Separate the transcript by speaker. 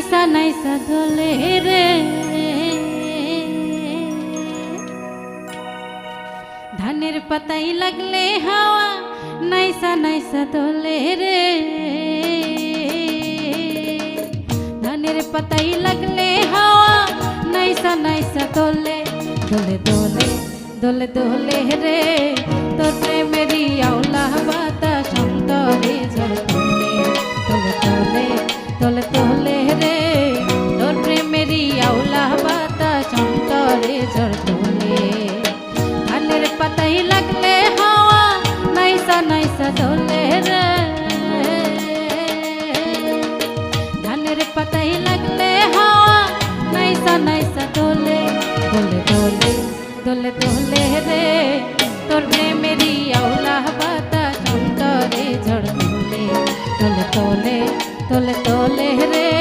Speaker 1: নাইসা নাইসা দোলে রে, ধানের পাতাই লাগলে হাওয়া নাইসা নাইসা দোলে রে, ধানের পাতাই লাগলে হাওয়া নাইসা নাইসা দোলে, দোলে দোলে দোলে দোলে রে, তোর প্রেমেরই আওলা বাতাস অন্তরে ঝড় তোলে, দোলে দোলে দোলে দোলে রে, তোর প্রেমেরই আওলা বাতাস অন্তরে ঝড় তোলে, ধানের পাতাই লাগলে হাওয়া নাইসা নাইসা দোলে রে, ধানের পাতাই লাগলে হাওয়া নাইসা নাইসা দোলে, দোলে দোলে দোলে দোলে রে, তোর প্রেমেরই আওলা বাতাস অন্তরে ঝড় তোলে, দোলে দোলে দোলে দোলে রে।